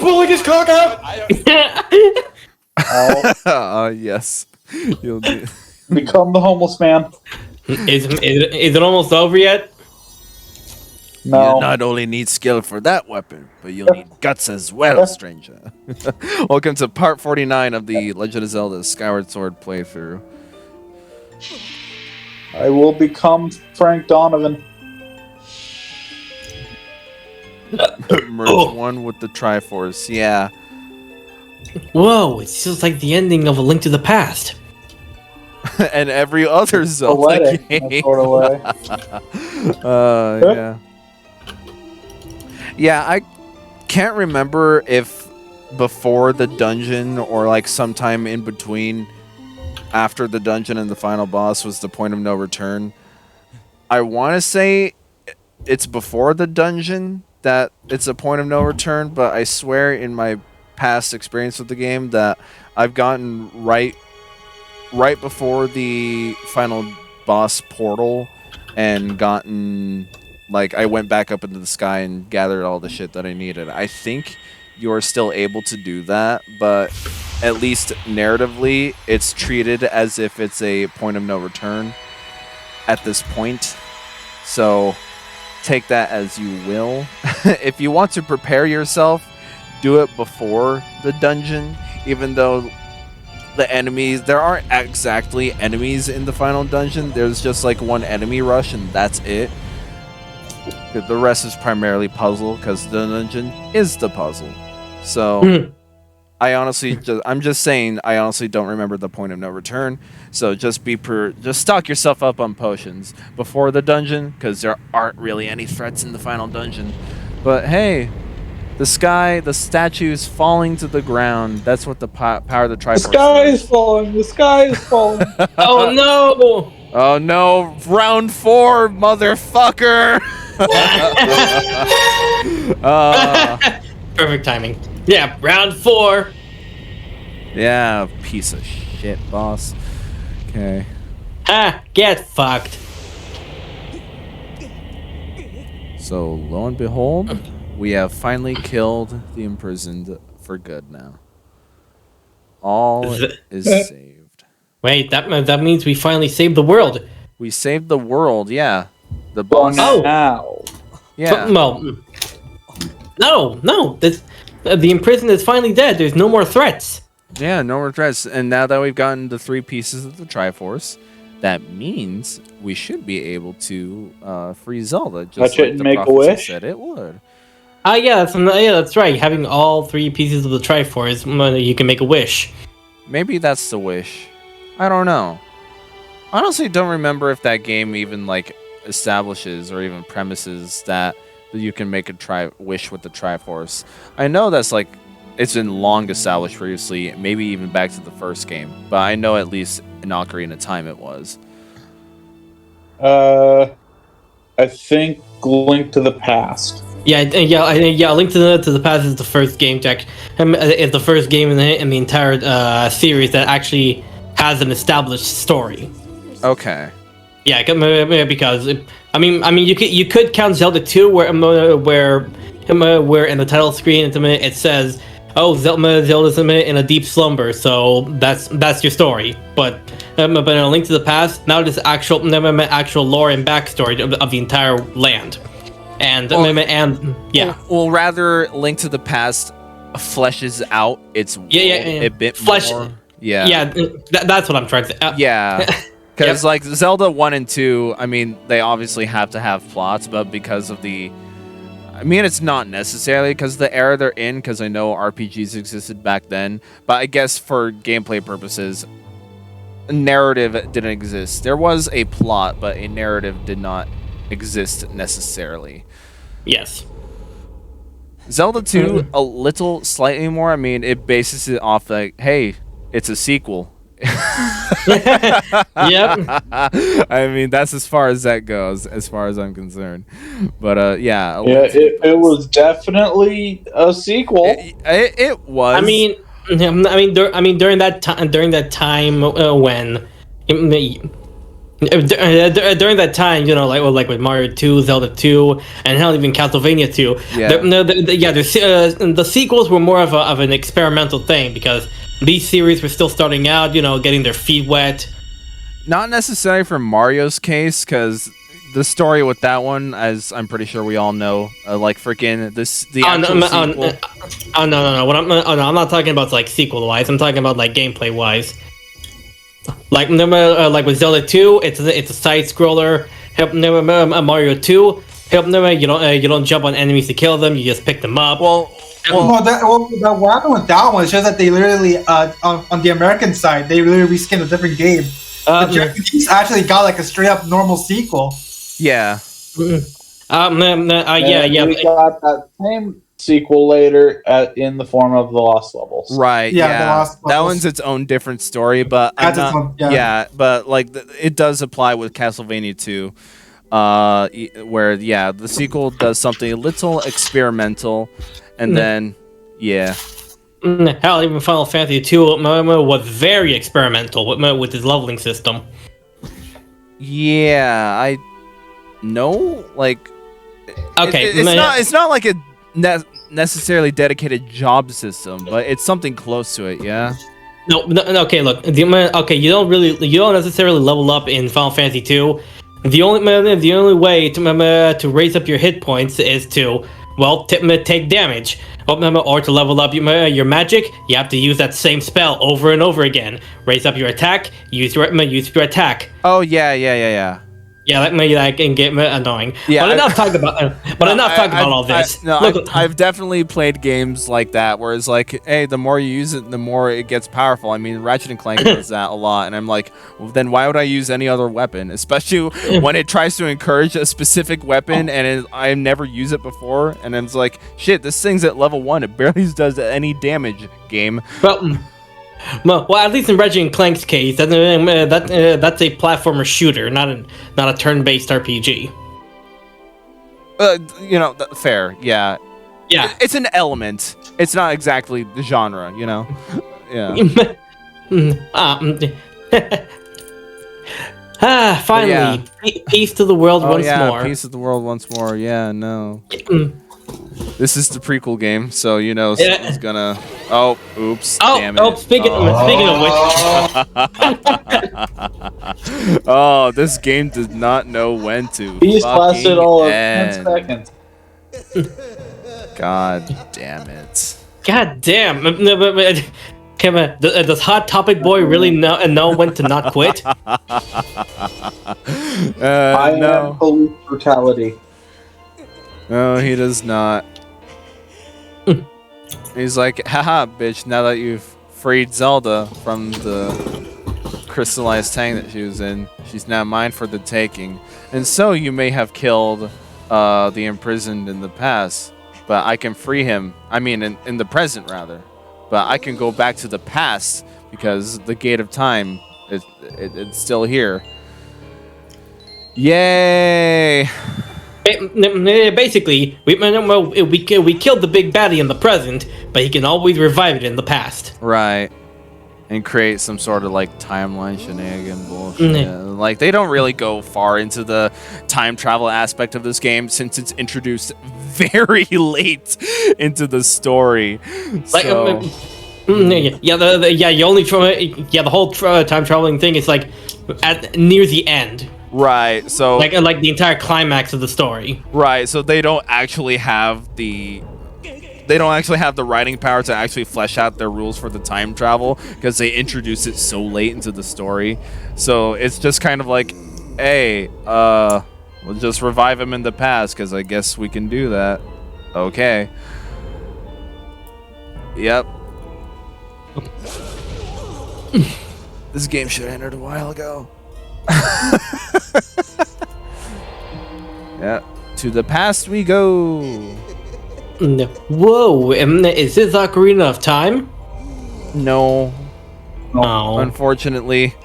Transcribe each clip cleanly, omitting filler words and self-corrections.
pulling his cock out. Yes. You'll need... Become the homeless man. Is it almost over yet? No. You not only need skill for that weapon, but you'll need guts as well, stranger. Welcome to part 49 of the Legend of Zelda Skyward Sword playthrough. I will become Frank Donovan. Merge one with the Triforce, yeah. Whoa, it's just like the ending of A Link to the Past. And every other Zelda Poetic, game. in a sort of way. Yeah. Yeah, I can't remember if before the dungeon or like sometime in between after the dungeon and the final boss was the point of no return. I want to say it's before the dungeon that it's a point of no return, but I swear in my past experience with the game that I've gotten right before the final boss portal and gotten, like, I went back up into the sky and gathered all the shit that I needed. I think you're still able to do that, but at least narratively, it's treated as if it's a point of no return at this point. So take that as you will. If you want to prepare yourself, do it before the dungeon, even though the enemies, there aren't exactly enemies in the final dungeon. There's just like one enemy rush and that's it. The rest is primarily puzzle because the dungeon is the puzzle. So I honestly I'm just saying I honestly don't remember the point of no return. So just stock yourself up on potions before the dungeon because there aren't really any threats in the final dungeon. But hey, the statue is falling to the ground. That's what the power of the Triforce. The sky is falling. The sky is falling. Oh no! Oh no! Round 4, motherfucker! Perfect timing. Yeah, round 4. Yeah, piece of shit, boss. Okay. Get fucked. So, lo and behold, we have finally killed the imprisoned for good now. All is saved. Wait, that means we finally saved the world. We saved the world, yeah. The boss. Oh. Now. Yeah. Well, no. The imprisoned is finally dead. There's no more threats. Yeah, no more threats. And now that we've gotten the 3 pieces of the Triforce, that means we should be able to free Zelda. Just touch it and make a wish. Said it would. Yeah, that's right. Having all 3 pieces of the Triforce, you can make a wish. Maybe that's the wish. I don't know. Honestly, don't remember if that game even like establishes or even premises that you can make a wish with the Triforce. I know that's like it's been long established previously, maybe even back to the first game, but I know at least in Ocarina of Time it was. I think Link to the Past. Yeah. Link to the Past is the first game it's the first game in the entire series that actually has an established story. Okay. Yeah, because you could count Zelda 2 where in the title screen it says, "Oh, Zelda's in a deep slumber," so that's your story. But in A Link to the Past, now there's actual lore and backstory of the entire land, and yeah. Well, rather Link to the Past fleshes out its world a bit more. Yeah, that's what I'm trying to say. Yeah. Because, like, Zelda 1 and 2, I mean, they obviously have to have plots, but because of the... I mean, it's not necessarily because of the era they're in, because I know RPGs existed back then, but I guess for gameplay purposes, a narrative didn't exist. There was a plot, but a narrative did not exist necessarily. Yes. Zelda 2, a little slightly more. I mean, it bases it off, like, hey, it's a sequel. Yep. I mean, that's as far as that goes, as far as I'm concerned. But yeah, it was definitely a sequel. It was. I mean, during that time when During that time, like with Mario 2, Zelda 2, and hell, even Castlevania 2. Yeah. The sequels were more of an experimental thing because these series were still starting out, getting their feet wet. Not necessarily for Mario's case, because the story with that one, as I'm pretty sure we all know, like freaking the actual sequel. No. I'm not talking about like sequel wise. I'm talking about like gameplay wise. Like with Zelda 2, it's a side scroller. Mario 2, you don't jump on enemies to kill them. You just pick them up. What happened with that one is just that they literally on the American side they literally reskinned a different game. The Japanese actually got like a straight up normal sequel. Yeah. We got that same sequel later in the form of the Lost Levels. Right. Yeah, the Lost that Levels. one's its own different story, but but like it does apply with Castlevania 2, where the sequel does something a little experimental, and then hell, even Final Fantasy 2 was very experimental with his leveling system. Yeah, I know. Like, okay, it's not like a necessarily dedicated job system, but it's something close to it. Yeah. No. Okay, look. You don't necessarily level up in Final Fantasy 2. The only way to raise up your hit points is to take damage. Or to level up your magic, you have to use that same spell over and over again. Raise up your attack, use your attack. Oh yeah. Yeah, that can get annoying. Yeah, but enough talk about all this. I've definitely played games like that where it's like, hey, the more you use it, the more it gets powerful. I mean, Ratchet and Clank does that a lot, and I'm like, well, then why would I use any other weapon? Especially when it tries to encourage a specific weapon, and I never used it before, and it's like, shit, this thing's at level 1. It barely does any damage. Game. Well, at least in Ratchet and Clank's case, that's a platformer shooter, not a turn-based RPG. Fair, yeah. Yeah. It's an element. It's not exactly the genre, Yeah. Finally, peace to the world once more. Peace to the world once more. Yeah, no. This is the prequel game, so someone's gonna. Oh, oops! Damn it! Speaking of which. Oh, this game does not know when to. These lasted all of 10 seconds. God damn it! God damn! Does Hot Topic Boy really know when to not quit? I am police brutality. No, he does not. He's like, haha, bitch, now that you've freed Zelda from the crystallized tank that she was in, she's now mine for the taking. And so you may have killed the imprisoned in the past, but I can free him. I mean, in the present, rather. But I can go back to the past because the gate of time, it's still here. Yay! Basically, we killed the big baddie in the present, but he can always revive it in the past. Right. And create some sort of like timeline shenanigan bullshit. Like they don't really go far into the time travel aspect of this game since it's introduced very late into the story. Like, so. The whole time traveling thing is like near the end. Right, so like the entire climax of the story. Right, so they don't actually have the writing power to actually flesh out their rules for the time travel because they introduce it so late into the story. So it's just kind of like, hey, we'll just revive him in the past because I guess we can do that. Okay. Yep. This game should have ended a while ago. Yeah, to the past we go. Whoa, is this Ocarina of Time? No. Oh. Unfortunately,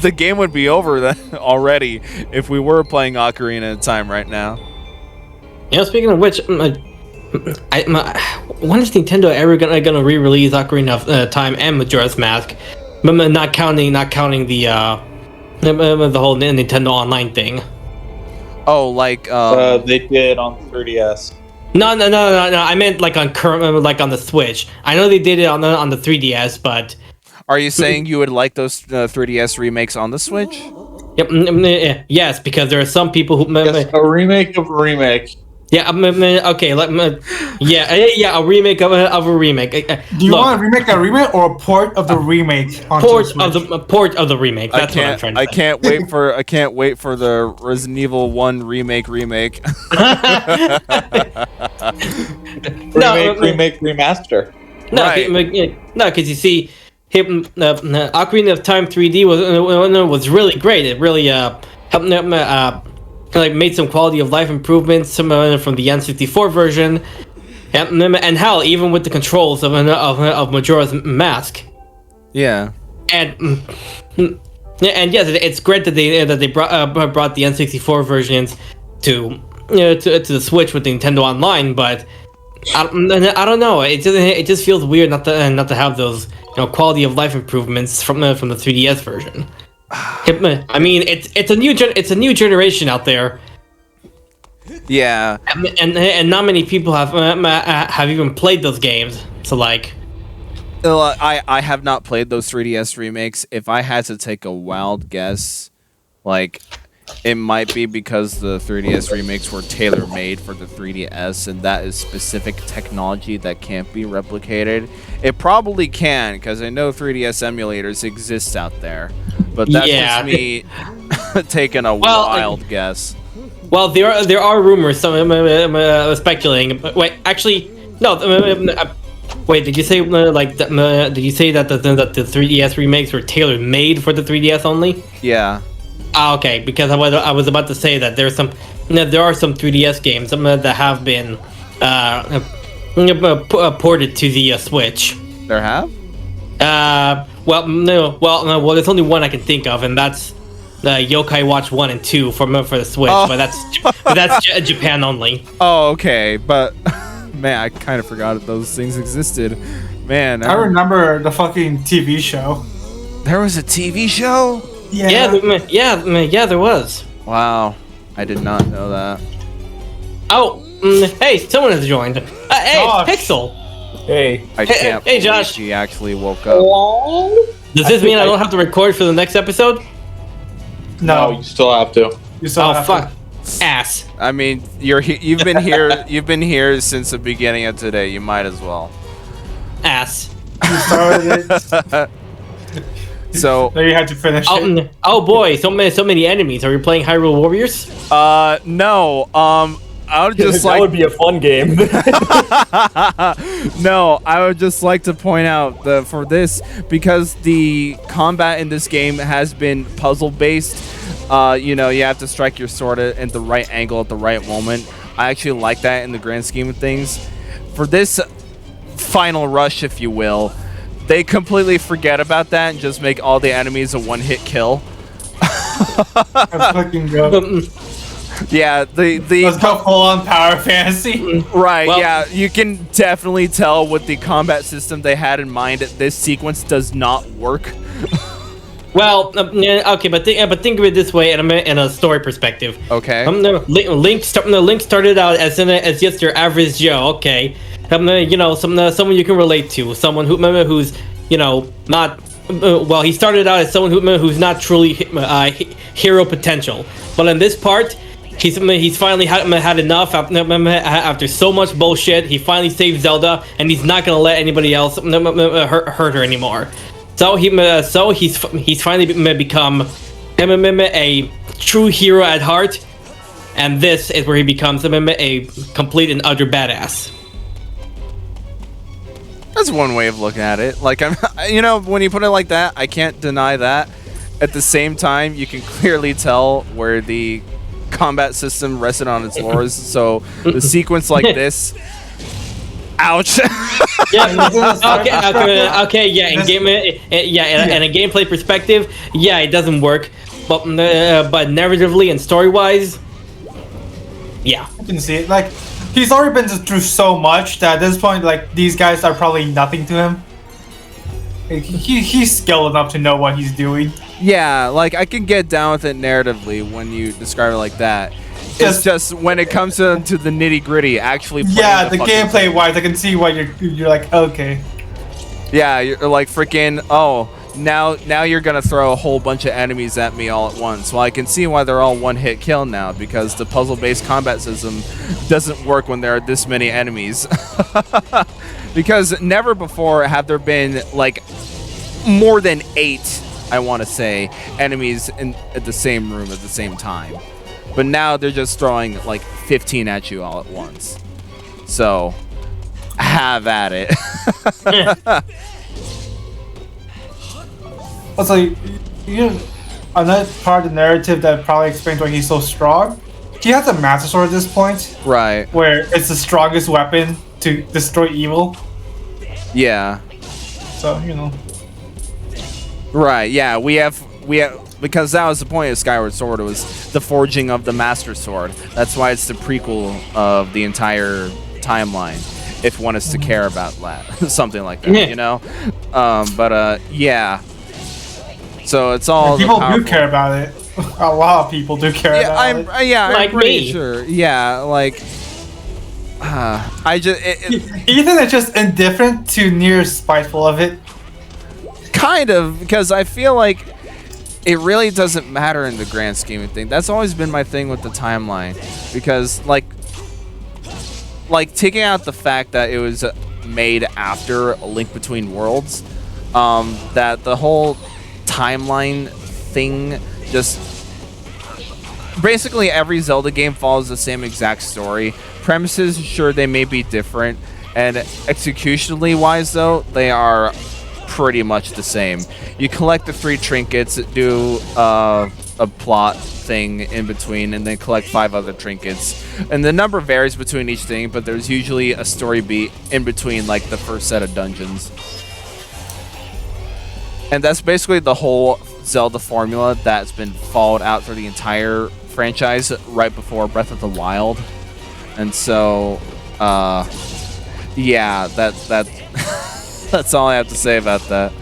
the game would be over then already if we were playing Ocarina of Time right now. Speaking of which, when is Nintendo ever gonna re-release Ocarina of Time and Majora's Mask? But not counting the the whole Nintendo Online thing. Oh, like they did on 3DS. No. I meant like on like on the Switch. I know they did it on the 3DS, but. Are you saying you would like those 3DS remakes on the Switch? Yep. Yes, because there are some people who. Yes, a remake of a remake. Yeah. Okay. Yeah. A remake of a remake. Do you want a remake of a remake or a port of the remake? Port of the remake. That's what I'm trying to say. I can't wait for the Resident Evil 1 remake. Remake, remaster. No, Right. because you see, Ocarina of Time 3D was really great. It really helped like made some quality of life improvements from the N64 version, and hell, even with the controls of Majora's Mask. Yeah. And yes, it's great that they brought the N64 versions to the Switch with Nintendo Online, but I don't know. It just feels weird not to have those quality of life improvements from the 3DS version. I mean, it's a new generation out there. Yeah. And not many people have even played those games. So like. I have not played those 3DS remakes. If I had to take a wild guess, like, it might be because the 3DS remakes were tailor-made for the 3DS, and that is specific technology that can't be replicated. It probably can, because I know 3DS emulators exist out there. But that's just me taking a wild guess. Well, there are rumors, speculating. But wait, actually, no. Wait, did you say did you say that the 3DS remakes were tailor made for the 3DS only? Yeah. Okay, because I was about to say that there are some 3DS games that have been ported to the Switch. There have? Well, there's only one I can think of, and that's Yokai Watch 1 and 2 for the Switch, but that's Japan only. Oh, okay, but man, I kind of forgot that those things existed. Man, I remember the fucking TV show. There was a TV show? Yeah, there was. Wow, I did not know that. Oh, hey, someone has joined. Hey, Josh. Pixel. Hey. I can't hey, believe Josh. she actually woke up. Does this mean I don't have to record for the next episode? No, you still have to. You still Oh have fuck, to. ass. I mean, you've been here. You've been here since the beginning of today. You might as well. Ass. You started it. So Now you had to finish it. Oh boy, so many enemies. Are you playing Hyrule Warriors? no. I would just that would be a fun game. No, I would just like to point out that for this, because the combat in this game has been puzzle based, you have to strike your sword at the right angle at the right moment. I actually like that in the grand scheme of things. For this final rush, if you will, they completely forget about that and just make all the enemies a one-hit kill. Let's fucking go. Yeah, Let's go full on Power Fantasy. Right, Well- yeah, you can definitely tell with the combat system they had in mind that this sequence does not work. Well, okay, but think of it this way in a story perspective. Okay. Link started out as just your average Joe. Okay, someone you can relate to, someone who's not. Well, he started out as someone who's not truly hero potential, but in this part, he's finally had enough after so much bullshit. He finally saved Zelda, and he's not gonna let anybody else hurt her anymore. So he's finally become a true hero at heart, and this is where he becomes a complete and utter badass. That's one way of looking at it. Like, when you put it like that, I can't deny that. At the same time, you can clearly tell where the combat system rested on its laurels. So the sequence like this, ouch. Okay. Yeah. In a gameplay perspective, yeah, it doesn't work. But narratively and story wise, yeah. I can see it. Like, he's already been through so much that at this point, like, these guys are probably nothing to him. He's skilled enough to know what he's doing. Yeah, like I can get down with it narratively when you describe it like that. It's just when it comes to the nitty gritty, actually. Yeah, the gameplay wise, I can see why you're like, okay. Yeah, you're like freaking. Oh, now you're gonna throw a whole bunch of enemies at me all at once. Well, I can see why they're all one-hit kill now, because the puzzle-based combat system doesn't work when there are this many enemies. Because never before have there been like more than 8, I want to say, enemies at the same room at the same time. But now they're just throwing like 15 at you all at once. So have at it. Also, another part of the narrative that probably explains why he's so strong. He has a Master Sword at this point. Right. Where it's the strongest weapon to destroy evil. Yeah. So, Right, yeah, we have because that was the point of Skyward Sword. It was the forging of the Master Sword. That's why it's the prequel of the entire timeline, if one is to care about that. Something like that, But yeah. So it's all people do care about it. A lot of people do care about it. I'm pretty sure. Yeah, like Ethan is just indifferent to near spiteful of it. Kind of, because I feel like it really doesn't matter in the grand scheme of things. That's always been my thing with the timeline, because like taking out the fact that it was made after A Link Between Worlds, that the whole timeline thing just basically every Zelda game follows the same exact story. Premises, sure, they may be different, and executionally wise though, they are pretty much the same. You collect the 3 trinkets, do a plot thing in between, and then collect 5 other trinkets. And the number varies between each thing, but there's usually a story beat in between, like the first set of dungeons. And that's basically the whole Zelda formula that's been followed out for the entire franchise right before Breath of the Wild. And so, yeah, that that's all I have to say about that.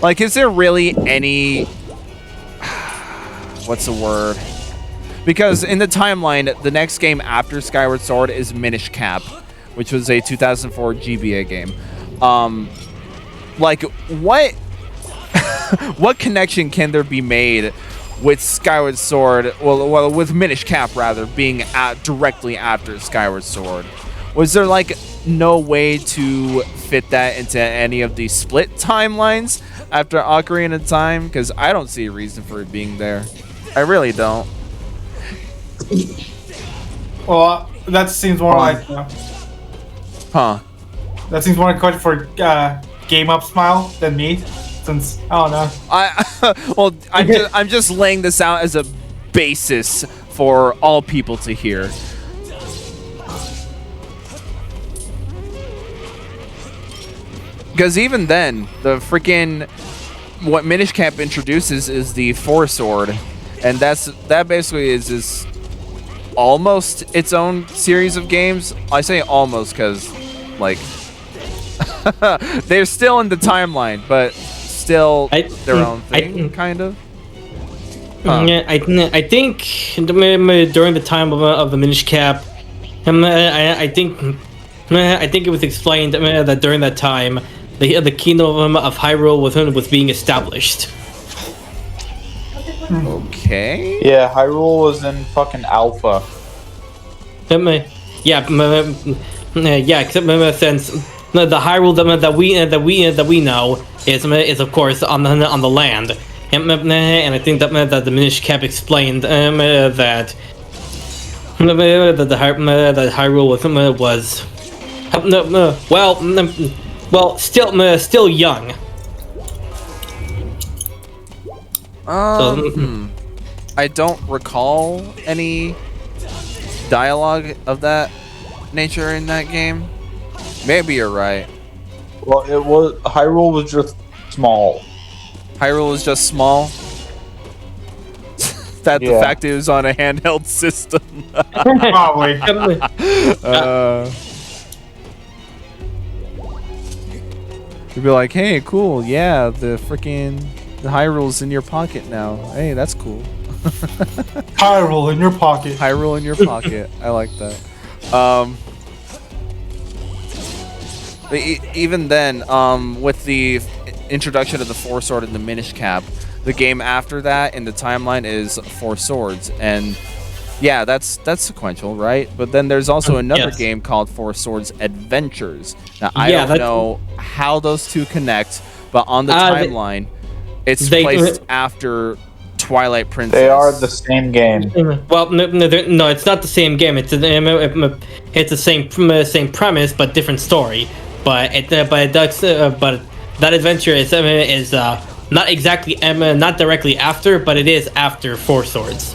Like, is there really any... What's the word? Because in the timeline, the next game after Skyward Sword is Minish Cap, which was a 2004 GBA game. Like, what... what connection can there be made with Skyward Sword, well, with Minish Cap rather, being directly after Skyward Sword? Was there like no way to fit that into any of the split timelines after Ocarina of Time? Because I don't see a reason for it being there. I really don't. Well, that seems more like... Huh. That seems more like a question for GameUpsmile than me. Since, I don't know. I'm just laying this out as a basis for all people to hear. Because even then, the freaking what Minish Cap introduces is the Four Sword, and that basically is almost its own series of games. I say almost because like they're still in the timeline, but still their own thing, kind of. Yeah, I think during the time of the Minish Cap, I think it was explained that during that time the kingdom of Hyrule was being established. Okay. Yeah, Hyrule was in fucking alpha. Yeah, except since the Hyrule that we know is of course on the land, and I think that the Minish Cap explained that Hyrule was still young. I don't recall any dialogue of that nature in that game. Maybe you're right. Well, Hyrule was just small. Hyrule was just small. The fact it was on a handheld system. Probably. You'd be like, hey, cool, yeah, the Hyrule's in your pocket now. Hey, that's cool. Hyrule in your pocket. Hyrule in your pocket. I like that. But even then, with the introduction of the Four Sword and the Minish Cap, the game after that in the timeline is Four Swords, and yeah, that's sequential, right? But then there's also another game called Four Swords Adventures. Now I don't know how those two connect, but on the timeline, it's placed after Twilight Princess. They are the same game. Well, no, it's not the same game. It's the same premise, but different story. But that adventure is not exactly not directly after, but it is after Four Swords.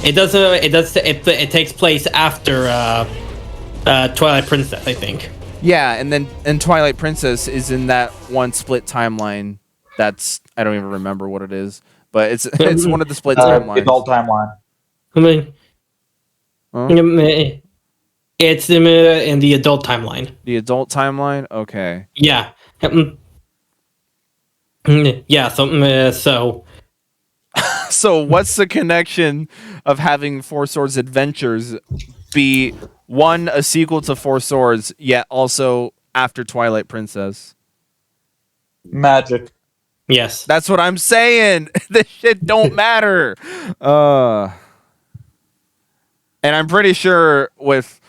It takes place after Twilight Princess, I think. Yeah, and Twilight Princess is in that one split timeline. I don't even remember what it is, but it's one of the split timelines. Adult timeline. I mean, it's in the adult timeline. The adult timeline? Okay. Yeah. Yeah. So. So what's the connection of having Four Swords Adventures be one a sequel to Four Swords, yet also after Twilight Princess? Magic. Yes. That's what I'm saying. This shit don't matter. And I'm pretty sure Breath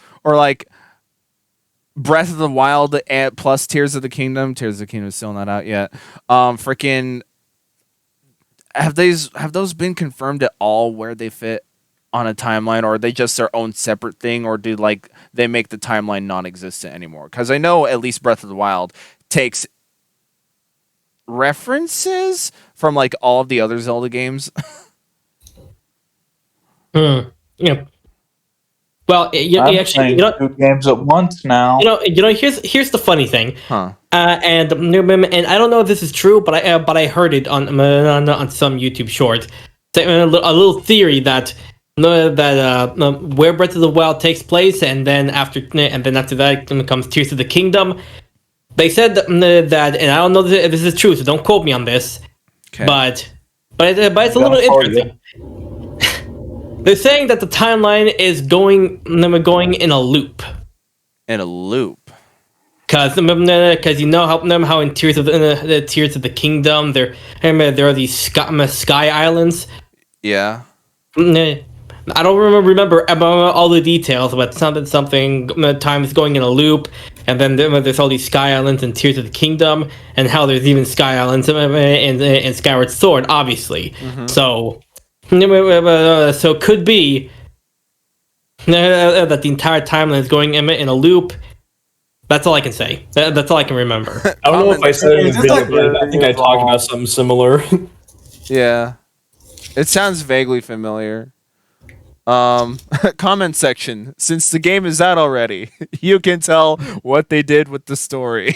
of the Wild plus Tears of the Kingdom. Tears of the Kingdom is still not out yet. Freaking have those been confirmed at all where they fit on a timeline, or are they just their own separate thing, or do they make the timeline non-existent anymore? Because I know at least Breath of the Wild takes references from all of the other Zelda games. Yeah. Well, actually, two games at once now. Here's the funny thing. And I don't know if this is true, but I heard it on some YouTube shorts. A little theory that where Breath of the Wild takes place, and then after that comes Tears of the Kingdom. They said that, and I don't know if this is true, so don't quote me on this. Okay. But it's a little interesting. They're saying that the timeline is going in a loop. In a loop. Because you know how in Tears of the Kingdom there are these sky islands. Yeah. I don't remember all the details, but something time is going in a loop, and then there's all these sky islands in Tears of the Kingdom, and how there's even sky islands in Skyward Sword, obviously. Mm-hmm. So it could be that the entire timeline is going in a loop. That's all I can say. That's all I can remember. I don't know if I said it in the video, but I think I talked about something similar. Yeah. It sounds vaguely familiar. Comment section. Since the game is out already, you can tell what they did with the story.